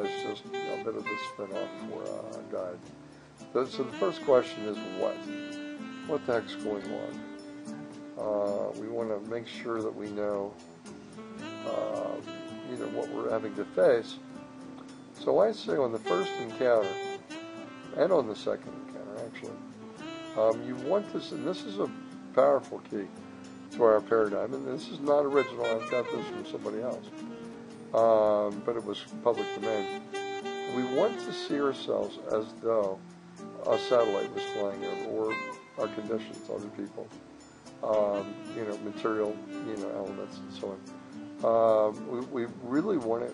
is just a bit of a spin-off for a guide. So the first question is what? What the heck's going on? We want to make sure that we know, what we're having to face. So I say on the first encounter, and on the second encounter actually, you want this, and this is a powerful key to our paradigm, and this is not original. I've got this from somebody else, but it was public domain. We want to see ourselves as though a satellite was flying over, or our conditions, other people, material, elements and so on. We really want to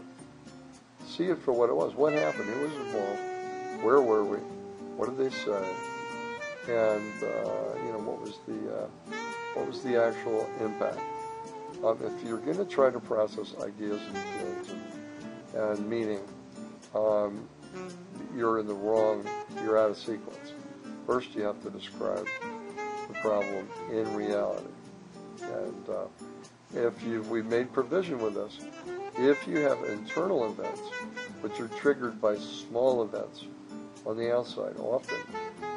see it for what it was. What happened? Who was involved? Where were we? What did they say? And what was the actual impact? If you're going to try to process ideas and feelings and meaning, you're in the wrong. You're out of sequence. First, you have to describe the problem in reality. And we've made provision with this. If you have internal events, which are triggered by small events on the outside, often,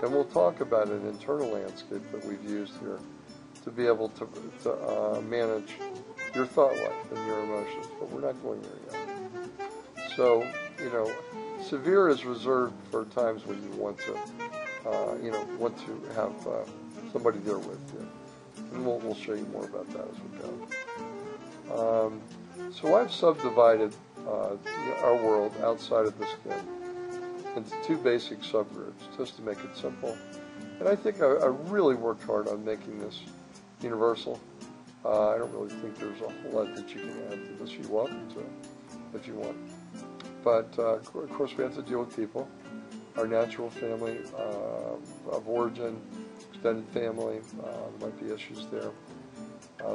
then we'll talk about an internal landscape that we've used here to be able to manage your thought life and your emotions. But we're not going there yet. So, severe is reserved for times when you want to have somebody there with you. And we'll show you more about that as we go. So I've subdivided our world outside of the skin into two basic subgroups, just to make it simple. And I think I really worked hard on making this universal. I don't really think there's a whole lot that you can add to this. You're welcome to it if you want. But, of course, we have to deal with people, our natural family of origin, extended family. There might be issues there.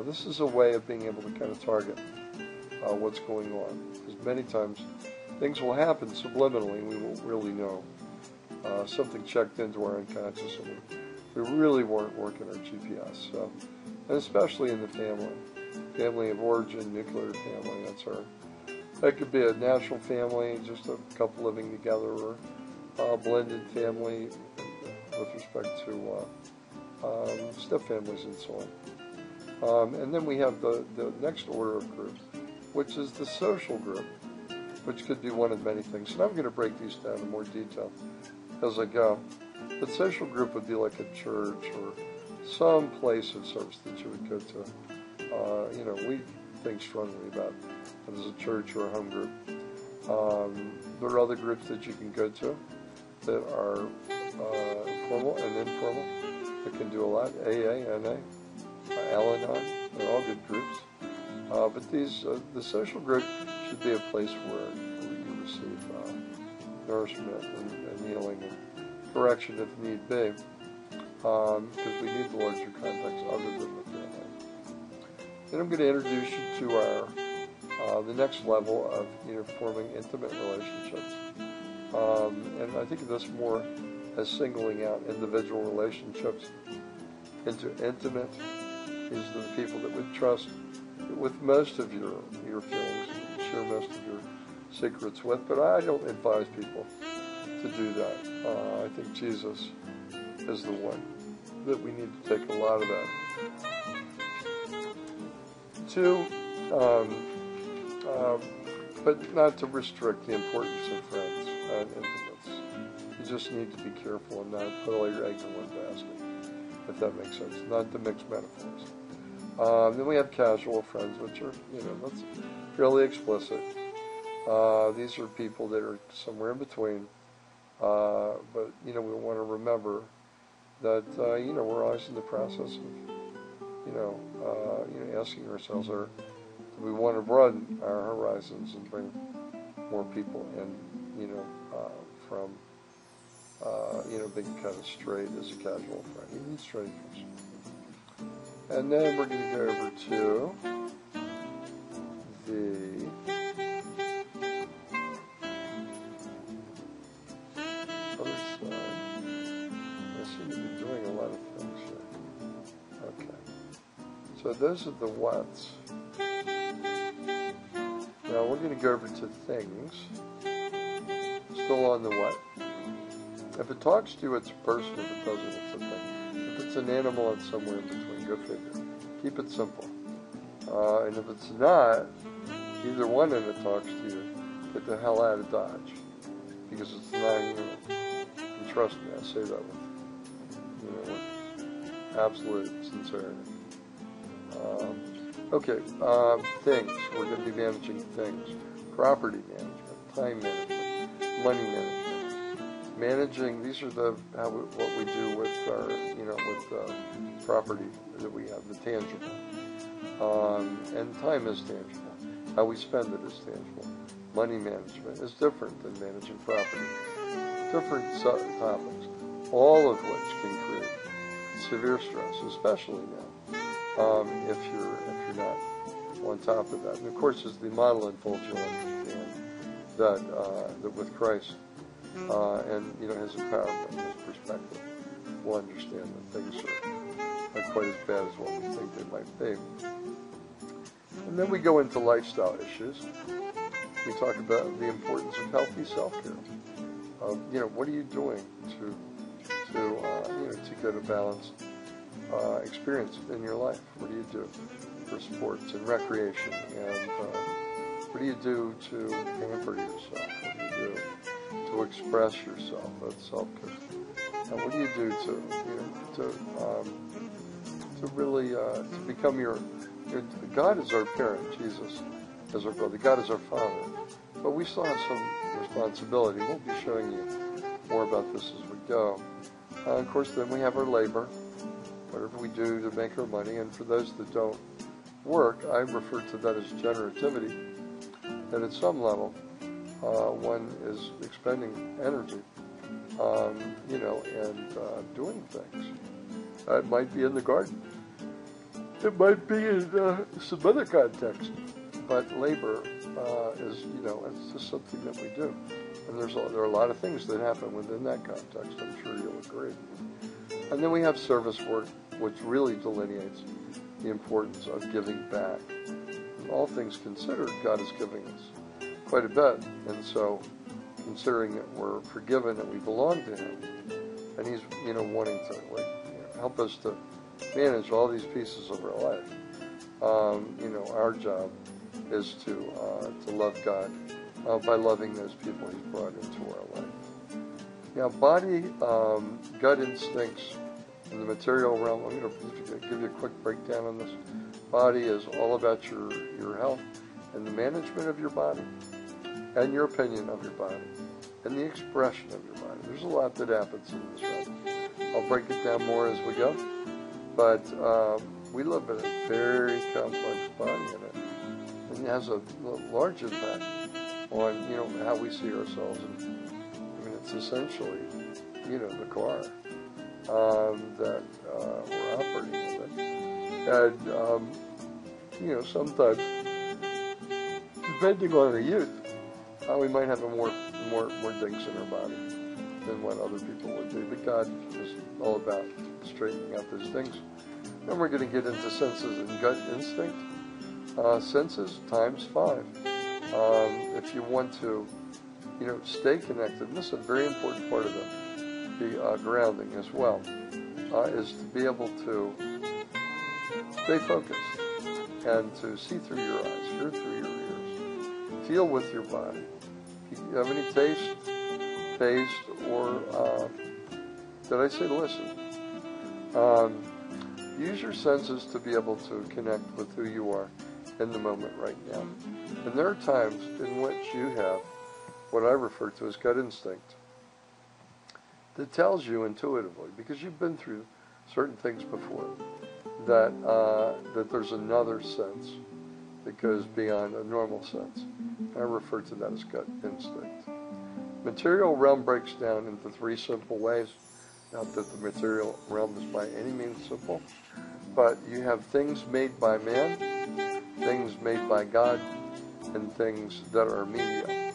This is a way of being able to kind of target what's going on. Because many times things will happen subliminally and we won't really know. Something checked into our unconscious and we really weren't working our GPS. So, and especially in the family of origin, nuclear family, that could be a natural family, just a couple living together, or a blended family with respect to step families and so on. And then we have the next order of groups, which is the social group, which could be one of many things. And I'm going to break these down in more detail as I go. The social group would be like a church or some place of service that you would go to. We think strongly about it as a church or a home group. There are other groups that you can go to that are formal and informal that can do a lot. AA, NA, Al-Anon, they're all good groups. But the social group should be a place where you receive nourishment and healing and correction if need be, because we need the larger context other than the family. Then I'm going to introduce you to the next level of forming intimate relationships. And I think of this more as singling out individual relationships into intimate. These are the people that would trust with most of your feelings and share most of your secrets with. But I don't advise people to do that. I think Jesus is the one that we need to take a lot of that. Two, but not to restrict the importance of friends and intimates. You just need to be careful and not put all your eggs in one basket, if that makes sense. Not to mix metaphors. Then we have casual friends, which are, that's fairly explicit. These are people that are somewhere in between. But, we want to remember that, we're always in the process of, asking ourselves, do we want to broaden our horizons and bring more people in, from, being kind of straight as a casual friend, even strangers. And then we're going to go over to the other side. I seem to be doing a lot of things here. Okay. So those are the whats. Now we're going to go over to things. still on the what? If it talks to you, it's a person. If it doesn't, it's a thing. If it's an animal, it's somewhere in between. Go figure. Keep it simple. And if it's not, either one and it talks to you, get the hell out of Dodge. Because it's denying you. And trust me, I say that with absolute sincerity. Things. We're going to be managing things. Property management, time management, money management. Managing, these are what we do with our, with property that we have, the tangible. And time is tangible. How we spend it is tangible. Money management is different than managing property. Different topics, all of which can create severe stress, especially now, if you're not on top of that. And of course, as the model unfolds, you'll understand that with Christ and his empowerment, his perspective, we'll understand that things are not quite as bad as what we think they might be. And then we go into lifestyle issues. We talk about the importance of healthy self-care. What are you doing to get a balanced experience in your life? What do you do for sports and recreation? And what do you do to pamper yourself? What do you do to express yourself? That's self-care. And what do you do to really to become your God is our parent, Jesus is our brother, God is our Father. But we still have some responsibility. We'll be showing you more about this as we go. Of course, then we have our labor, whatever we do to make our money. And for those that don't work, I refer to that as generativity. That at some level, one is expending energy, and doing things. It might be in the garden. It might be in some other context. But labor is, it's just something that we do. And there are a lot of things that happen within that context, I'm sure you'll agree. And then we have service work, which really delineates the importance of giving back. And all things considered, God is giving us quite a bit. And so, considering that we're forgiven, that we belong to Him, and He's, wanting to, help us to manage all these pieces of our life, our job is to love God by loving those people He's brought into our life. Now, body, gut instincts in the material realm, I'm going to give you a quick breakdown on this. Body is all about your health and the management of your body and your opinion of your body and the expression of your body. There's a lot that happens in this realm. I'll break it down more as we go. But we live in a very complex body in it. And it has a large impact on, how we see ourselves. And it's essentially, the car that we're operating with it. And, sometimes, depending on our youth, we might have more dinks in our body than what other people would do. But God is all about straightening out those things. Then we're going to get into senses and gut instinct. Senses times 5. If you want to, stay connected, and this is a very important part of the grounding as well, is to be able to stay focused and to see through your eyes, hear through your ears, feel with your body. If you have any taste, or did I say listen? Use your senses to be able to connect with who you are in the moment right now. And there are times in which you have what I refer to as gut instinct that tells you intuitively, because you've been through certain things before, that there's another sense that goes beyond a normal sense. I refer to that as gut instinct. Material realm breaks down into 3 simple ways. Not that the material realm is by any means simple, but you have things made by man, things made by God, and things that are media,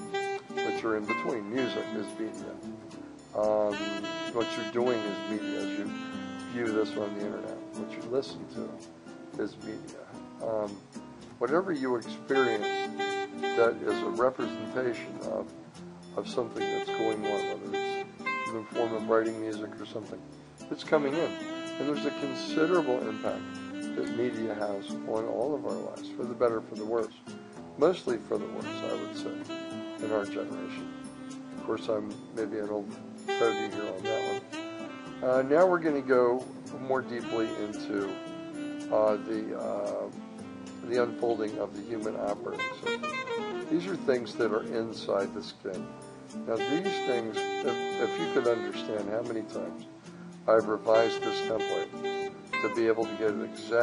which are in between. Music is media. What you're doing is media as you view this on the internet. What you listen to is media. Whatever you experience that is a representation of something that's going on, whether it's in the form of writing music or something, it's coming in. And there's a considerable impact that media has on all of our lives, for the better, for the worse. Mostly for the worse, I would say, in our generation. Of course, I'm maybe an old fogey here on that one. Now we're going to go more deeply into the unfolding of the human operating system. These are things that are inside the skin. Now these things, if you could understand how many times I've revised this template to be able to get it exact